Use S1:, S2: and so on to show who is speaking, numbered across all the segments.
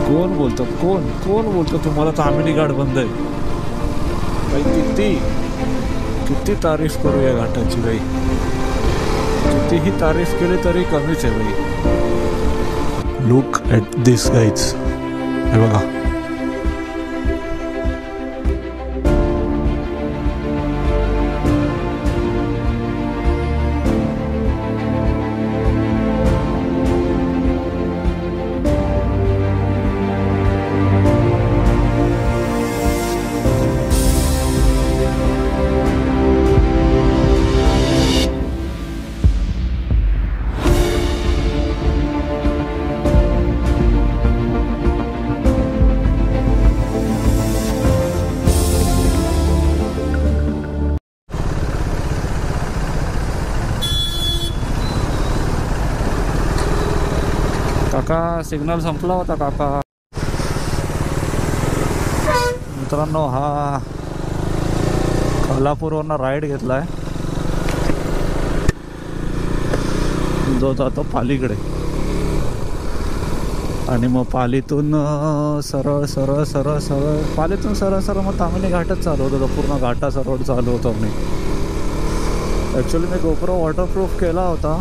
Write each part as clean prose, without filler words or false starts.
S1: कोण बोलतो कोण कोण बोलतो तुम्हाला तामिनी घाट बंद आहे भाई? किती तारीफ करू या घाटाची भाई, कितीही तारीफ केली तरी कमीच आहे भाई. लुक ॲट दिस गाईज, हे बघा. काका सिग्नल संपला होता काका. मित्रांनो, हा कोल्हापूरवरनं राईड घेतला आहे जो जातो पालीकडे, आणि मग पालीतून सरळ सरळ सरळ सरळ पालीतून सरळ सरळ मग तामिनी घाटच चालू होतो. पूर्ण घाटाचा रोड चालू होतो. मी ॲक्च्युली मी गोप्रो वॉटरप्रूफ केला होता,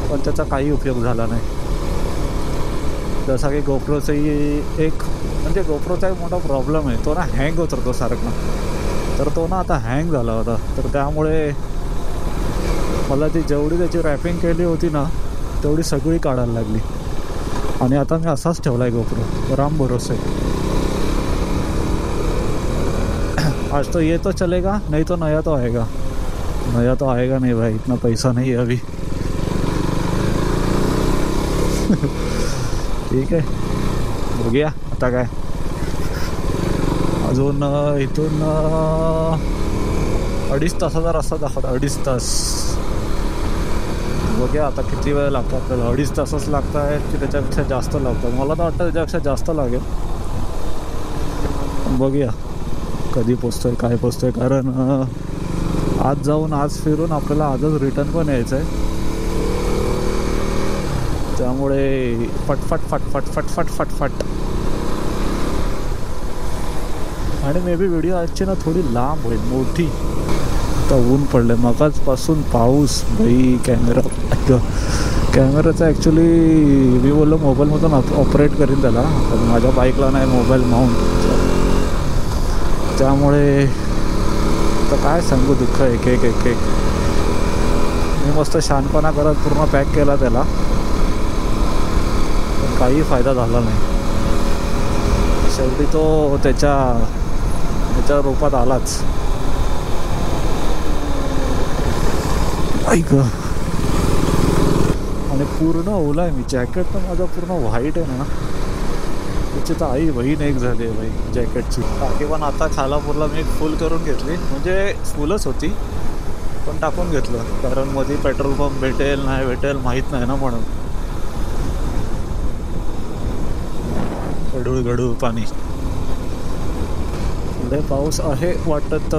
S1: पण त्याचा काही उपयोग झाला नाही. जसा की गोप्रोचाही एक म्हणजे गोप्रोचा एक मोठा प्रॉब्लेम आहे, तो ना हँग होत राहतो सारखा. तर तो ना आता हँग झाला होता, तर त्यामुळे मला ती जेवढी त्याची रॅपिंग केली होती ना तेवढी सगळी काढायला लागली. आणि आता मी असाच ठेवला आहे गोप्रो, राम भरोसे. आज तो ये तो चलेगा, नहीं तो नया तो आएगा. नया तो आएगा नहीं भाई, इतना पैसा नहीं है अभी. ठीक आहे, बघूया आता काय. अजून इथून 2.5 तासाचा रस्ता दाखवता, 2.5 तास. बघूया आता किती वेळ लागतो आपल्याला. 2.5 तासच लागत आहेत की त्याच्यापेक्षा जास्त लागतं? मला तर वाटतं त्याच्यापेक्षा जास्त लागेल. बघूया कधी पोचतोय काय पोचतोय, कारण आज जाऊन आज फिरून आपल्याला आजच रिटर्न पण यायचं आहे. त्यामुळे फटफट फटफट फटफट फटफट. आणि मे बी व्हिडिओ आजची ना थोडी लांब होईल, मोठी. आता ऊन पडलं आहे, मगाचपासून पाऊस भाई. कॅमेराचा ॲक्च्युली मी बोललो मोबाईलमधून ऑपरेट करीन त्याला, पण माझ्या बाईकला नाही मोबाईल माउंट. त्यामुळे आता काय सांगू, दुःख एक एक एक एक. मी मस्त शहाणपणा करत पूर्ण पॅक केला त्याला, पण काही फायदा झाला नाही. शेवटी तो त्याच्या रूपात आलाच. ऐक, आणि पूर्ण ओला आहे मी. जॅकेट तर माझं पूर्ण व्हाईट आहे ना, त्याची तर आई बहीण एक झाली आहे बाई जॅकेटची. टाकी पण आता खालापूरला मी फुल करून घेतली, म्हणजे फुलच होती पण टाकून घेतलं, कारण मध्ये पेट्रोल पंप भेटेल नाही भेटेल माहीत नाही ना, म्हणून. गढूळ गढूळ पाणी. पुढे पाऊस आहे वाटत.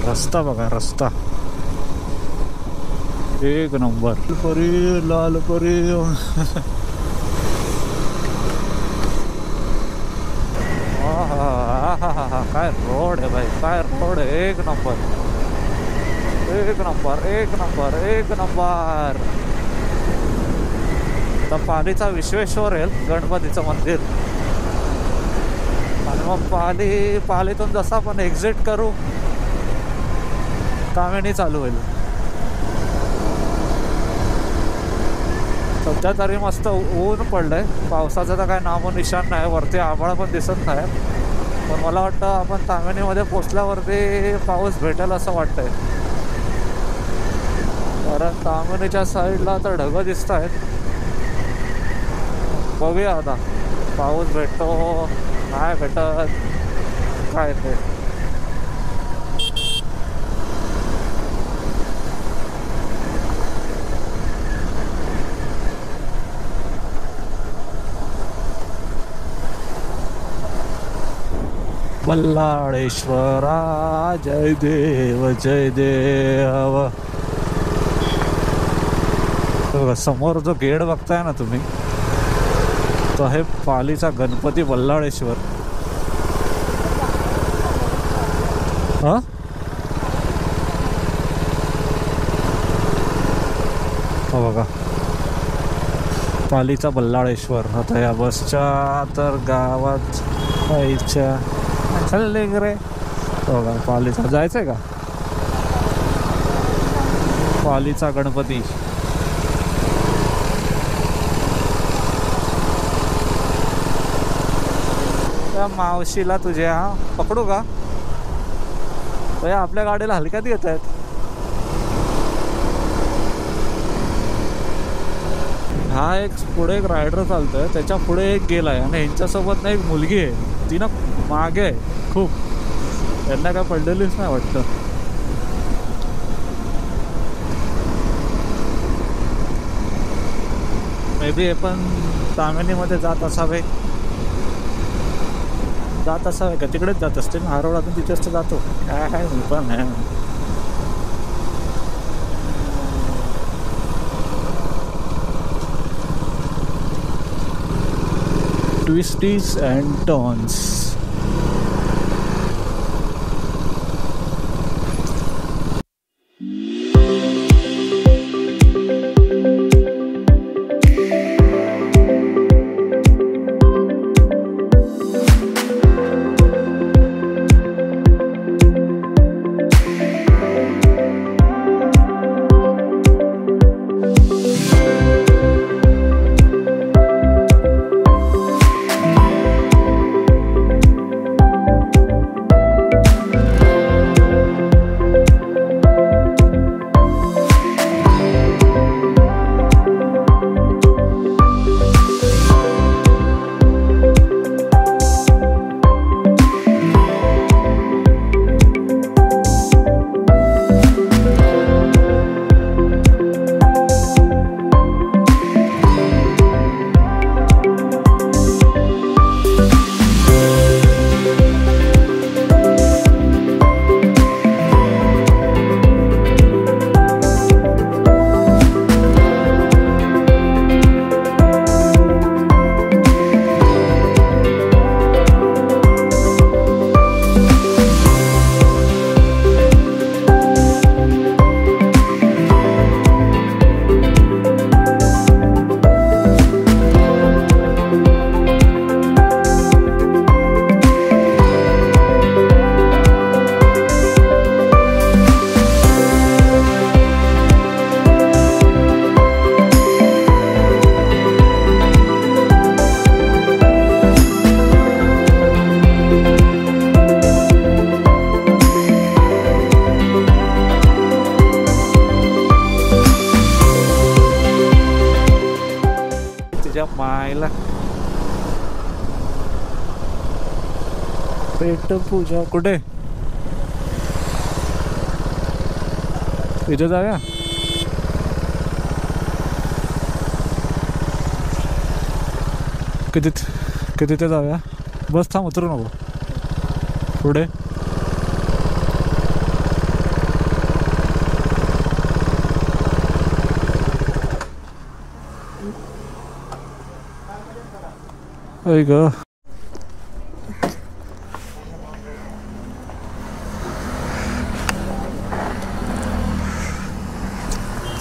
S1: रस्ता बघा, रस्ता एक नंबर. परी लाल परी. काय रोड आहे भाई, काय रोड आहे. एक नंबर एक नंबर एक नंबर एक नंबर. आता पालीचा विश्वेश्वर आहे गणपतीचं मंदिर, आणि मग पालीतून जसं आपण एक्झिट करू तामिनी चालू होईल. सध्या तरी मस्त ऊन पडलंय, पावसाचं तर काय नामोनिशाण नाही. वरती आभाळ पण दिसत नाही, पण मला वाटतं आपण तामिनीमध्ये पोचल्यावरती पाऊस भेटेल असं वाटतंय, कारण तामिनीच्या साईडला तर ढगं दिसत आहेत. बघूया आता पाऊस भेटतो नाही भेटत काय ते. बल्लाळेश्वरा जय देव जय देव. बघा समोर जो गेट बघताय ना तुम्ही, तो आहे पालीचा गणपती बल्लाळेश्वर. हा हो बघा पालीचा बल्लाळेश्वर. आता या बसच्या तर गावात जायच्या चालले रे. बघा पालीचा जायचं आहे का, पालीचा गणपती. त्या मावशीला तुझ्या पकडू का भैया, आपल्या गाडीला हलक्यात घेत आहेत. हा एक पुढे एक रायडर चालतोय, त्याच्या पुढे एक गेलाय आणि ह्यांच्यासोबत ना एक मुलगी आहे, ती ना मागे आहे खूप. त्यांना काय पडलेलीच नाही वाटतं. मे बी हे पण तामिनीमध्ये जात असावे का, तिकडेच जात असतील. हारोळातून तिथेच तर जातो काय आहे. मी पण आहे ट्विस्टीज अँड टर्न्स. मायला पेट पूजा कुठे, इथे जाऊया. किती ते जाऊया. बस थांब, उतरू नको पुढे. ऐक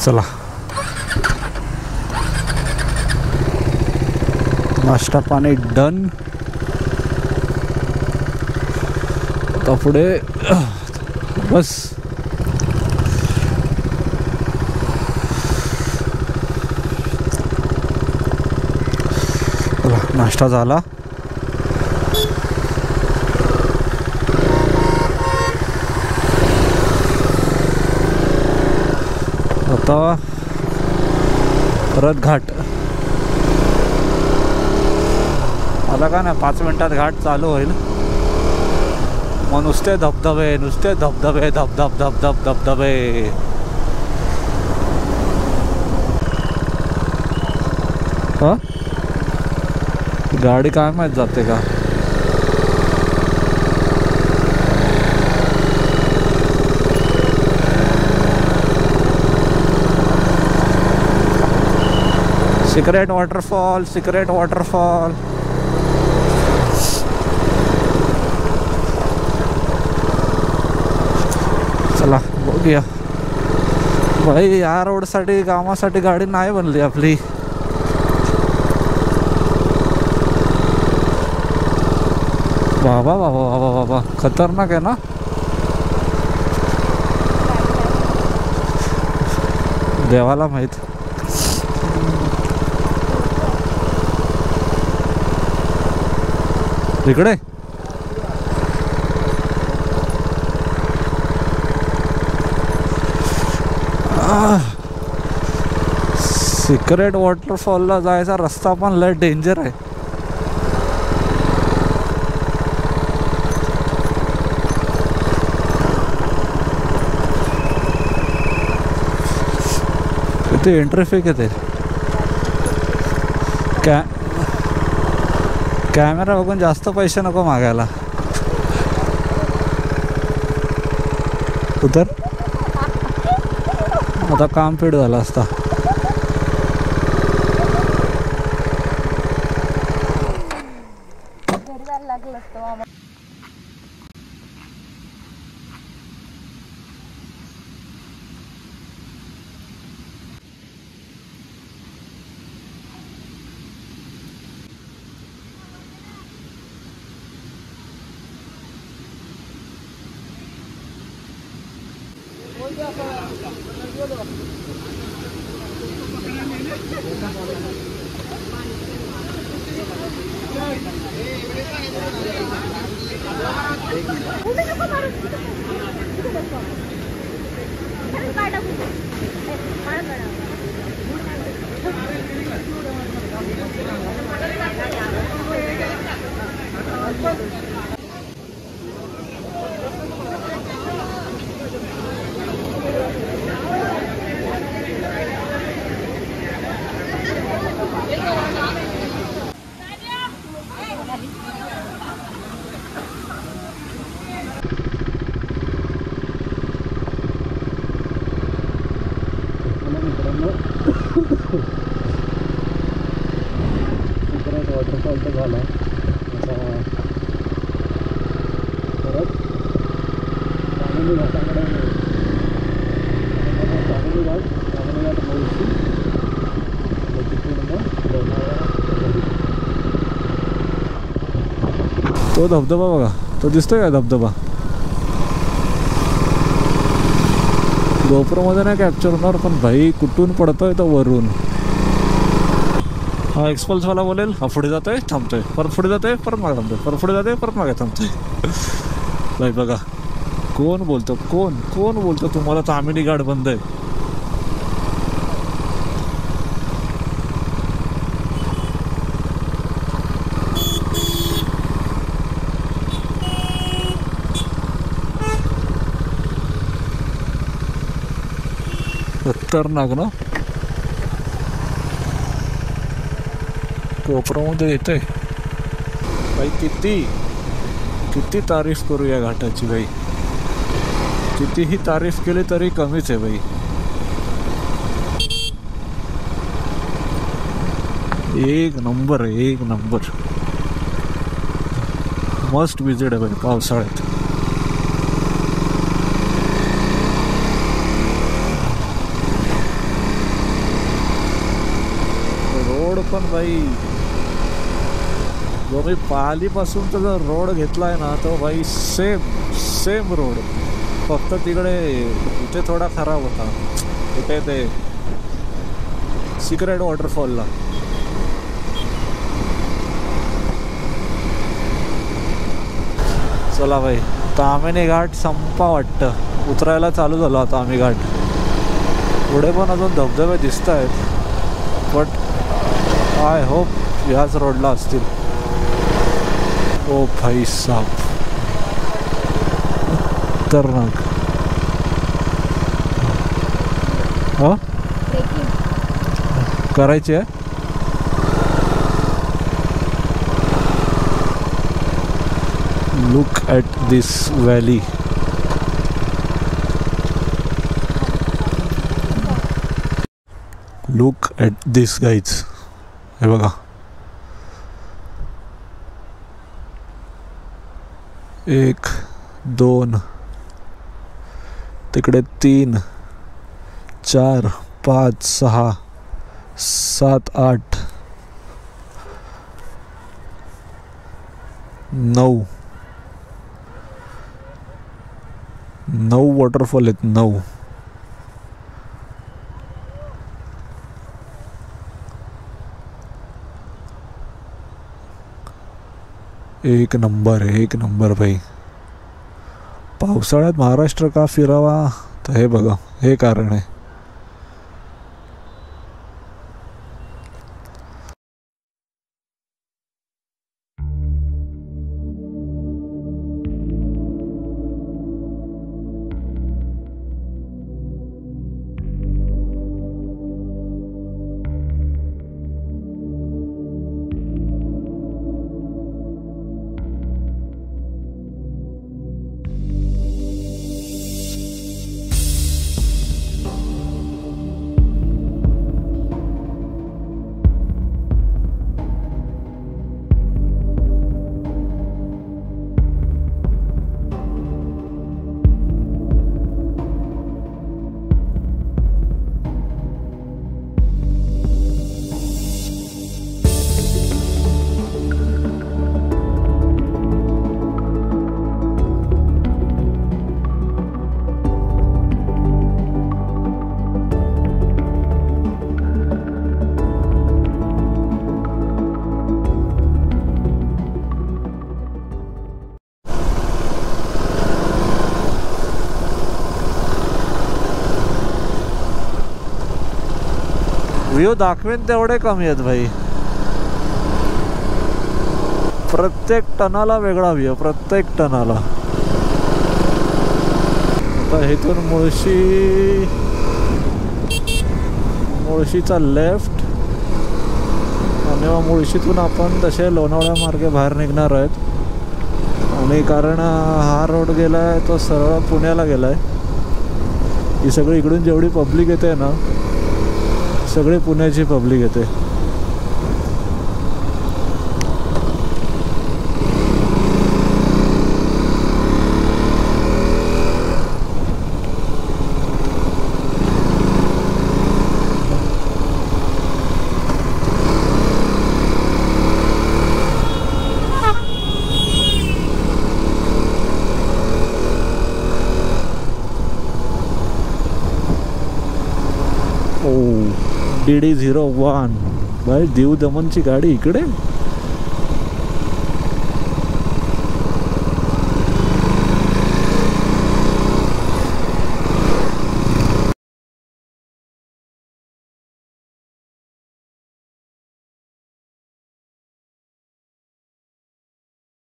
S1: चला, नाश्ता पाणी डन. आता पुढे बस. नाश्ता झाला. आता परत घाट. आता का ना 5 मिनिटात घाट चालू होईल. मग नुसते धबधबे धबधबे धबधबे. हा गाडी काय माहीत जाते का. Secret waterfall, secret waterfall. चला बघूया. भाई या रोडसाठी कामासाठी गाडी नाही बनली आपली. बाबा बाबा बाबा बाबा खतरनाक आहे ना. देवाला माहित. इकडे सिक्रेट वॉटरफॉलला जायचा रस्ता पण लय डेंजर आहे. किती एंट्री फी किती. कॅमेरा बघून जास्त पैसे नको मागायला. उतर आता काम पीड झालं असता. वॉटरफॉल तर झाला. आता परत तामिनी घाटाकडे तामिनी घाट मावशी तिथून तो धबधबा बघा. तो दिसतोय का धबधबा. गोप्रोमध्ये नाही कॅप्चर होणार पण भाई कुठून पडतोय तो वरून. हा एक्सपल्सवाला बोलेल हा पुढे जातोय थांबतोय, परत पुढे जातोय परत मागे थांबतोय, परत पुढे जातोय परत मागे थांबतोय. भाई बघा कोण बोलतो, कोण बोलतो तुम्हाला तामिनी घाट बंद आहे. खतरनाक ना. कोपरामध्ये येतंय भाई. किती तारीफ करू या घाटाची भाई. कितीही तारीफ केली तरी कमीच आहे भाई. एक नंबर आहे, एक नंबर. मस्ट विजिट आहे भाई पावसाळ्यात. रोड पण भाई जो मी पालीपासूनचा जो रोड घेतलाय ना तो भाई सेम रोड. फक्त तिकडे इथे थोडा खराब होता. कुठे ते सिक्रेट वॉटरफॉलला. चला भाई तामिनी घाट संपा वाटतं. उतरायला चालू झालो आता आम्ही घाट. पुढे पण अजून धबधबे दिसत आहेत बट आय होप याच रोडला असतील. ओ भाई साहब खतरनाक. हा करायची आहे. Look at this valley. Look at this guys. हे बघा, 1 2 तिकडे 3 4 5 6 7 8 9 वॉटरफॉल आहेत, 9. एक नंबर भाई. पावसाळ्यात महाराष्ट्र का फिरावा, तर हे बघा, हे कारण आहे. व्ह्यू दाखवेन तेवढे कमी आहेत भाई. प्रत्येक टनाला वेगळा व्ह्यू, प्रत्येक टनाला. आता इथून मुळशीचा लेफ्ट, आणि मग मुळशीतून आपण तसे लोणावळ्या मार्गे बाहेर निघणार आहेत. आणि कारण हा रोड गेला आहे तो सरळ पुण्याला गेला आहे. ही सगळी इकडून जेवढी पब्लिक येते ना, सगळे पुण्याची पब्लिक येते. DD01 भाई, दीव दमनची गाडी इकडे.